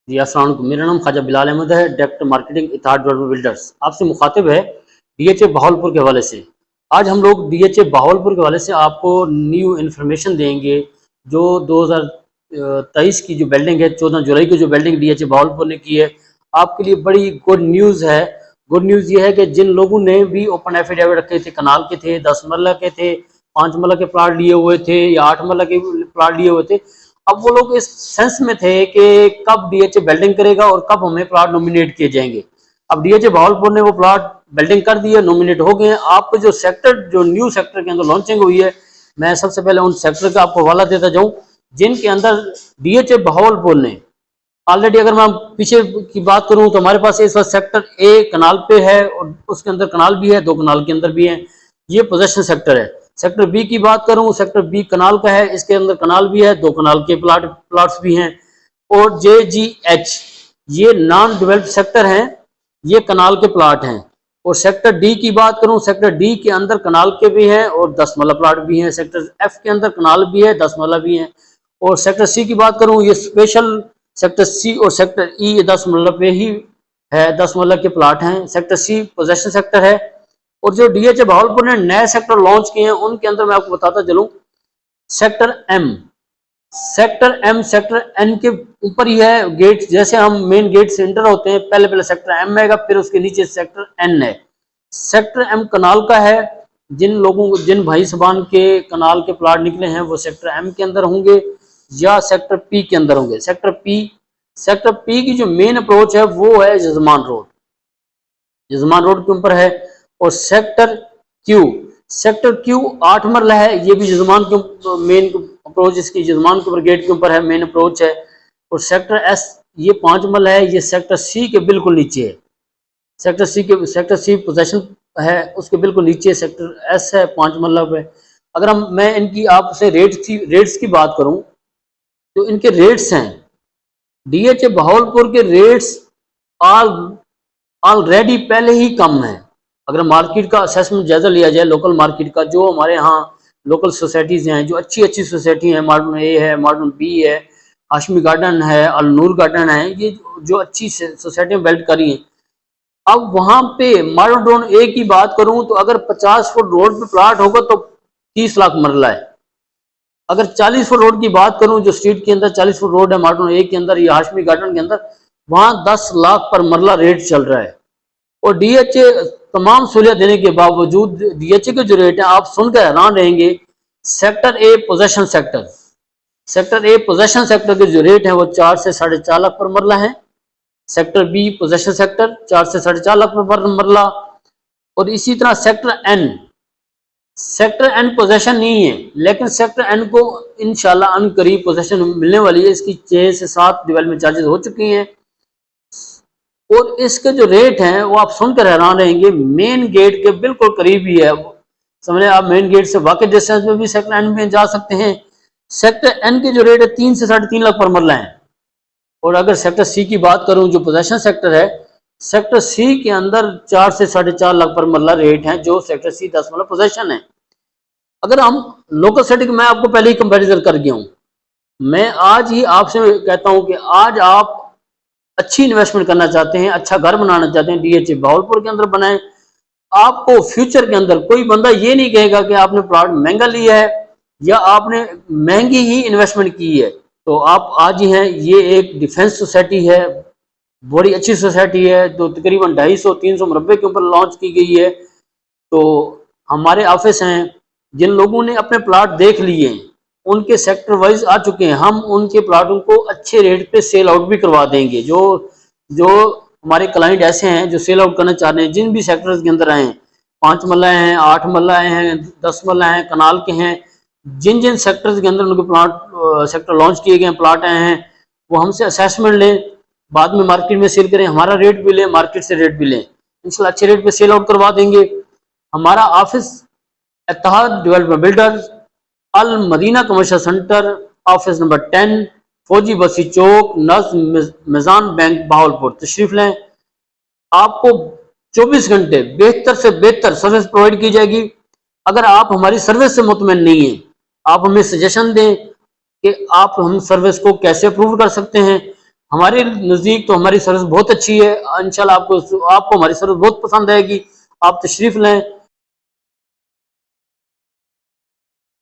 जी अस्सलाम वालेकुम। मेरा नाम ख्वाजा बिलाल अहमद है, डायरेक्टर मार्केटिंग इत्तेहाद डेवलपमेंट बिल्डर्स। आपसे मुखातिब है डीएचए बहावलपुर के हवाले से। आज हम लोग डीएचए बहावलपुर के हवाले से आपको न्यू इन्फॉर्मेशन देंगे। जो 2023 की जो बिल्डिंग है, 14 जुलाई को जो बिल्डिंग डीएचए बहावलपुर ने की है, आपके लिए बड़ी गुड न्यूज़ है। गुड न्यूज़ ये है कि जिन लोगों ने भी ओपन एफिडेविट रखे थे, कनाल के थे, 10 मरला के थे, 5 मरला के प्लाट लिए हुए थे या 8 मरला के प्लाट लिए हुए थे, अब वो लोग इस सेंस में थे कि कब डीएचए बिल्डिंग करेगा और कब हमें प्लाट नॉमिनेट किए जाएंगे। अब डीएचए बहावलपुर ने वो प्लाट बिल्डिंग कर दी है, नॉमिनेट हो गए हैं। आपको जो सेक्टर, जो न्यू सेक्टर के अंदर लॉन्चिंग हुई है, मैं सबसे पहले उन सेक्टर का आपको हवाला देता जाऊं जिनके अंदर डीएचए बहावलपुर ने ऑलरेडी, अगर मैं पीछे की बात करूं तो हमारे पास इस वक्त सेक्टर ए कनाल पे है और उसके अंदर कनाल भी है, 2 कनाल के अंदर भी है, ये पोजेशन सेक्टर है। सेक्टर बी की बात करूं, सेक्टर बी कनाल का है, इसके अंदर कनाल भी है, 2 कनाल के प्लाट्स भी हैं। और JGH ये नॉन डेवलप्ड सेक्टर हैं, ये कनाल के प्लाट हैं। और सेक्टर डी की बात करूं, सेक्टर डी के अंदर कनाल के भी हैं और 10 मरला प्लाट भी हैं। सेक्टर एफ के अंदर कनाल भी है, 10 मरला भी हैं। और सेक्टर सी की बात करूं, ये स्पेशल सेक्टर सी और सेक्टर ई 10 मरला पे ही है, 10 मरला के प्लाट हैं। सेक्टर सी पोजेशन सेक्टर है। और जो डीएचए बहावलपुर ने नए सेक्टर लॉन्च किए हैं, उनके अंदर मैं आपको बताता चलूं, sector M, sector M sector N के ऊपर ही है। गेट, जैसे हम मेन गेट से एंटर होते हैं, पहले पहले सेक्टर एम आएगा, फिर उसके नीचे सेक्टर एन है। सेक्टर एम कनाल का है। जिन भाई साहबान के कनाल के प्लाट निकले हैं वो सेक्टर एम के अंदर होंगे या सेक्टर पी के अंदर होंगे। सेक्टर पी की जो मेन अप्रोच है वो है यजमान रोड, यजमान रोड के ऊपर है। और सेक्टर क्यू 8 मरला है, ये भी यजमान के मेन अप्रोच, इसकी यजमान के ऊपर गेट के ऊपर है, मेन अप्रोच है। और सेक्टर एस ये 5 मरला है, ये सेक्टर सी के बिल्कुल नीचे है। सेक्टर सी पोजेशन है, उसके बिल्कुल नीचे सेक्टर एस है, 5 मरला पे। अगर मैं इनकी आपसे रेट्स की बात करूं तो इनके रेट्स हैं, डीएचए बहावलपुर के रेट्स ऑलरेडी पहले ही कम है। अगर मार्केट का असेसमेंट जायजा लिया जाए, लोकल मार्केट का, जो हमारे यहाँ लोकल सोसाइटीज हैं, जो अच्छी अच्छी सोसाइटी है, मॉडर्न ए है, मॉडर्न बी है, हाशमी गार्डन है, अल नूर गार्डन है, ये जो अच्छी सोसाइटियाँ बिल्ड करी हैं। अब वहां पे मॉडर्न टाउन ए की बात करूं तो अगर 50 फुट रोड पे प्लाट होगा तो 30 लाख मरला है। अगर 40 फुट रोड की बात करूं, जो स्ट्रीट के अंदर 40 फुट रोड है मॉडर्न ए के अंदर या हाशमी गार्डन के अंदर, वहां 10 लाख पर मरला रेट चल रहा है। और डीएचए तमाम सहूलियत देने के बावजूद डीएचए के जो रेट है आप सुनकर हैरान रहेंगे। सेक्टर ए पोजेशन सेक्टर के जो रेट है वो 4 से 4.5 लाख पर मरला है। सेक्टर बी पोजेशन सेक्टर 4 से 4.5 लाख पर मरला। और इसी तरह सेक्टर एन पोजेशन नहीं है, लेकिन सेक्टर एन को इंशाल्लाह अन करीब पोजेशन मिलने वाली है। इसकी 6 से 7 डेवलपमेंट चार्जेस हो चुकी हैं और इसके जो रेट हैं वो आप सुनकर हैरान रहेंगे। मेन गेट के बिल्कुल करीब ही है, समझे आप, मेन गेट से वाकई डिस्टेंस में भी सेक्टर एन में जा सकते हैं। सेक्टर एन के जो रेट है 3 से 3.5 लाख पर मरला है। और अगर सेक्टर सी की बात करूं, जो पोजेशन सेक्टर है, सेक्टर सी के अंदर 4 से 4.5 लाख पर मरला रेट है, जो सेक्टर सी 10 मरला पोजेशन है। अगर हम लोकल सेटिंग, मैं आपको पहले ही कंपैरिजन कर गया हूं, मैं आज ही आपसे कहता हूं कि आज आप अच्छी इन्वेस्टमेंट करना चाहते हैं, अच्छा घर बनाना चाहते हैं, डीएचए बहावलपुर के अंदर बनाएं। आपको फ्यूचर के अंदर कोई बंदा ये नहीं कहेगा कि आपने प्लॉट महंगा लिया है या आपने महंगी ही इन्वेस्टमेंट की है। तो आप आज ही हैं, ये एक डिफेंस सोसाइटी है, बड़ी अच्छी सोसाइटी है, तो तकरीबन 250-300 मुरब्बे के ऊपर लॉन्च की गई है। तो हमारे ऑफिस हैं, जिन लोगों ने अपने प्लाट देख लिए हैं उनके सेक्टर वाइज आ चुके हैं, हम उनके प्लाटों को अच्छे रेट पे सेल आउट भी करवा देंगे। जो हमारे क्लाइंट ऐसे हैं जो सेल आउट करना चाह रहे हैं, जिन भी सेक्टर्स के अंदर आए हैं, 5 मरला हैं, 8 मरला हैं, 10 मरला हैं, कनाल के हैं, जिन जिन सेक्टर्स के अंदर उनके प्लाट सेक्टर लॉन्च किए गए प्लाट आए हैं, वो हमसे असेसमेंट लें, बाद में मार्केट में सेल करें, हमारा रेट भी लें, मार्केट से रेट भी लें, इंशाल्लाह अच्छे रेट पे सेल आउट करवा देंगे। हमारा office Ittehad development builders, Al Madina commercial centre, office number 10, Fauji बसी चौक, मिजान बैंक, बहावलपुर। तशरीफ लें, आपको 24 घंटे बेहतर से बेहतर सर्विस प्रोवाइड की जाएगी। अगर आप हमारी सर्विस से मुतमईन नहीं है, आप हमें सजेशन दें कि आप हम सर्विस को कैसे अप्रूव कर सकते हैं। हमारे नज़दीक तो हमारी सर्विस बहुत अच्छी है। इंशाल्लाह आपको हमारी सर्विस बहुत पसंद आएगी। आप तशरीफ़ लें।